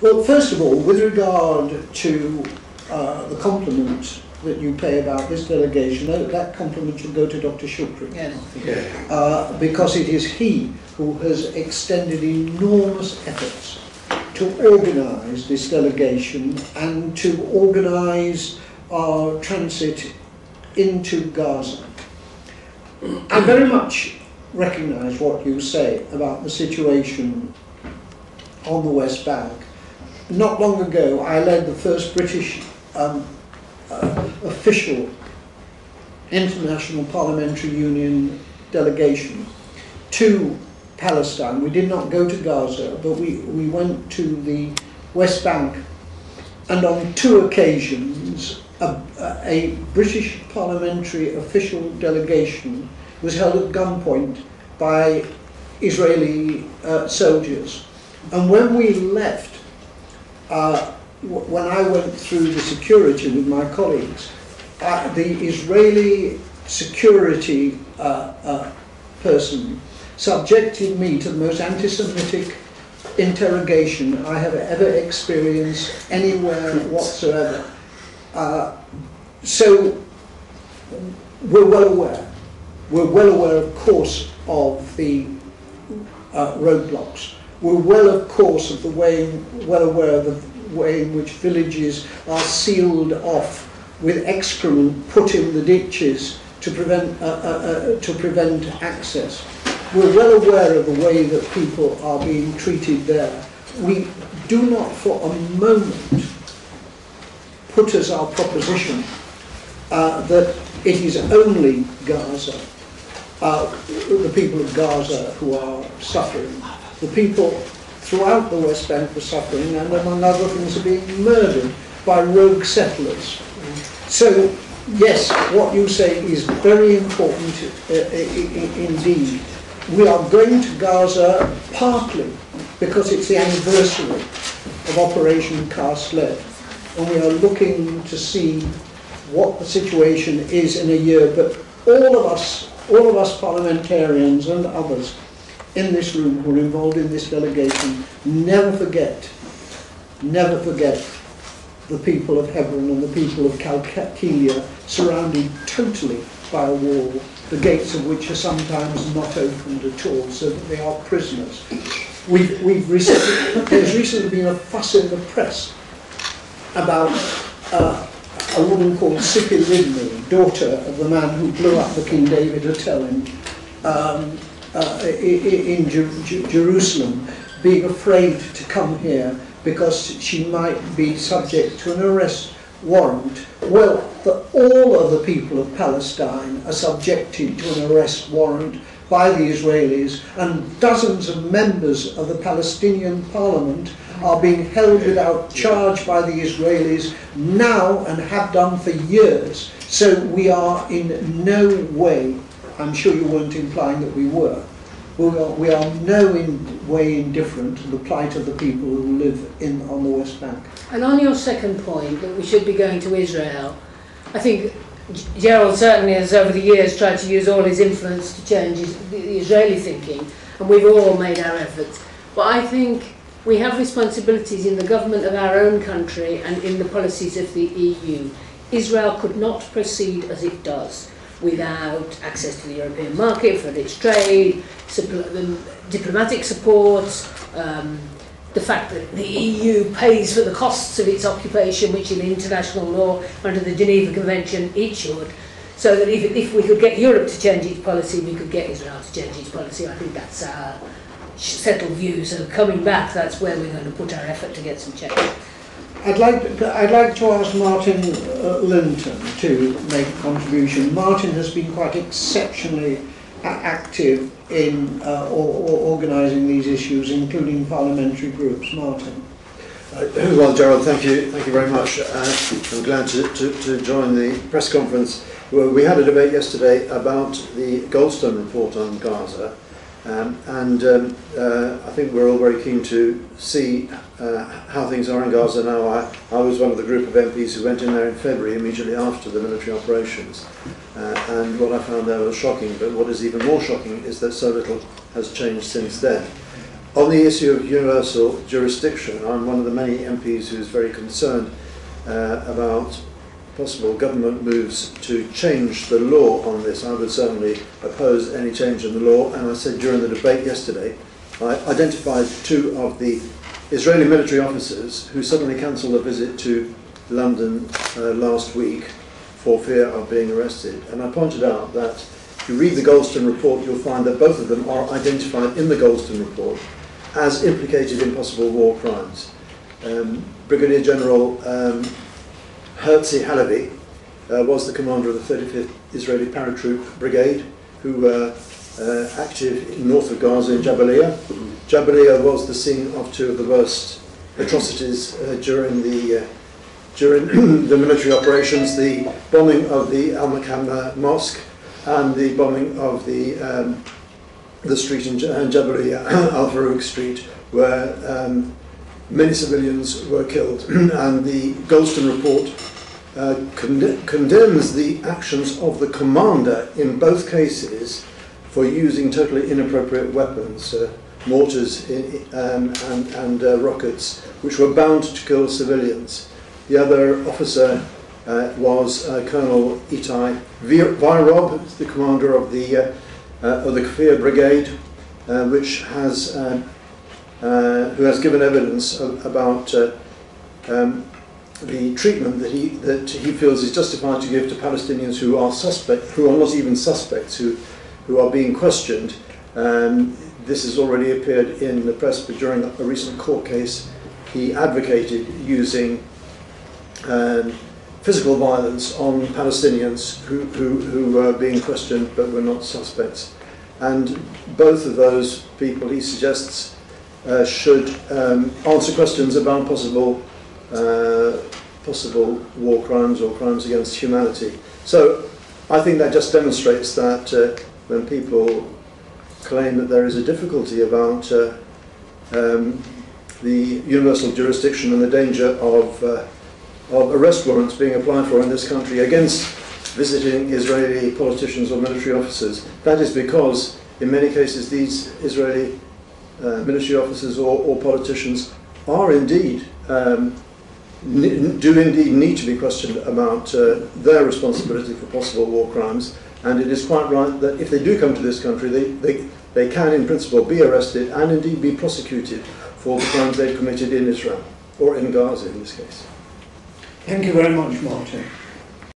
Well, first of all, with regard to the compliment that you pay about this delegation, that compliment should go to Dr. Shukri. Yes. Because it is he who has extended enormous efforts to organise this delegation and to organise our transit into Gaza. I very much recognise what you say about the situation on the West Bank. Not long ago, I led the first British official International Parliamentary Union delegation to Palestine. We did not go to Gaza, but we went to the West Bank, and on 2 occasions a British parliamentary official delegation was held at gunpoint by Israeli soldiers. And when we left, when I went through the security with my colleagues, the Israeli security person subjected me to the most anti-Semitic interrogation I have ever experienced anywhere whatsoever. So we're well aware. We're well aware, of course, of the roadblocks. We're well, of course, of well aware of the way in which villages are sealed off with excrement put in the ditches to prevent access. We're well aware of the way that people are being treated there. We do not for a moment put as our proposition that it is only Gaza, the people of Gaza who are suffering. The people throughout the West Bank are suffering, and among other things are being murdered by rogue settlers. So, yes, what you say is very important indeed. We are going to Gaza partly because it's the anniversary of Operation Cast Lead, and we are looking to see what the situation is in a year. But all of us parliamentarians and others in this room who are involved in this delegation never forget the people of Hebron and the people of Kalkilia, surrounded totally by a wall, the gates of which are sometimes not opened at all, so that they are prisoners. There's recently been a fuss in the press about a woman called Tzipi Livni, daughter of the man who blew up the King David Hotel in Jerusalem, being afraid to come here because she might be subject to an arrest warrant. Well, all of the people of Palestine are subjected to an arrest warrant by the Israelis, and dozens of members of the Palestinian parliament are being held without charge by the Israelis now and have done for years. So we are in no way, I'm sure you weren't implying that we were, we are no way indifferent to the plight of the people who live on the West Bank. And on your second point, that we should be going to Israel, I think Gerald certainly has over the years tried to use all his influence to change the Israeli thinking, and we've all made our efforts. But I think we have responsibilities in the government of our own country and in the policies of the EU. Israel could not proceed as it does without access to the European market for its trade, diplomatic support, the fact that the EU pays for the costs of its occupation, which in international law, under the Geneva Convention, it should. So that if we could get Europe to change its policy, we could get Israel to change its policy. I think that's our settled view. So coming back, that's where we're going to put our effort to get some change. I'd like to ask Martin Linton to make a contribution. Martin has been quite exceptionally active in organising these issues, including parliamentary groups. Martin. Well, Gerald, thank you very much. I'm glad to join the press conference. Well, we had a debate yesterday about the Goldstone report on Gaza, and I think we're all very keen to see how things are in Gaza now. I was one of the group of MPs who went in there in February, immediately after the military operations, and what I found there was shocking, but what is even more shocking is that so little has changed since then. On the issue of universal jurisdiction, I'm one of the many MPs who is very concerned about possible government moves to change the law on this. I would certainly oppose any change in the law, and I said during the debate yesterday, I identified two of the Israeli military officers who suddenly cancelled a visit to London last week for fear of being arrested. And I pointed out that if you read the Goldstone report, you'll find that both of them are identified in the Goldstone report as implicated in possible war crimes. Brigadier General Herzi Halevi was the commander of the 35th Israeli Paratroop Brigade, who were active north of Gaza in Jabalia. Jabalia was the scene of two of the worst atrocities during the military operations, the bombing of the Al-Makam Mosque and the bombing of the street in Jabalia, Al-Farouk Street, where many civilians were killed. And the Goldstone report condemns the actions of the commander in both cases for using totally inappropriate weapons, mortars and rockets, which were bound to kill civilians. The other officer was Colonel Itai Vyrob, the commander of the Kfir Brigade, who has given evidence about the treatment that he feels is justified to give to Palestinians who are not even suspects, who are being questioned. This has already appeared in the press, but during a recent court case, he advocated using physical violence on Palestinians who were being questioned but were not suspects. And both of those people, he suggests, should answer questions about possible war crimes or crimes against humanity. So I think that just demonstrates that when people claim that there is a difficulty about the universal jurisdiction and the danger of arrest warrants being applied for in this country against visiting Israeli politicians or military officers, that is because in many cases these Israeli military officers or politicians are indeed do indeed need to be questioned about their responsibility for possible war crimes, and it is quite right that if they do come to this country, they can in principle be arrested and indeed be prosecuted for the crimes they've committed in Israel, or in Gaza in this case. Thank you very much, Martin.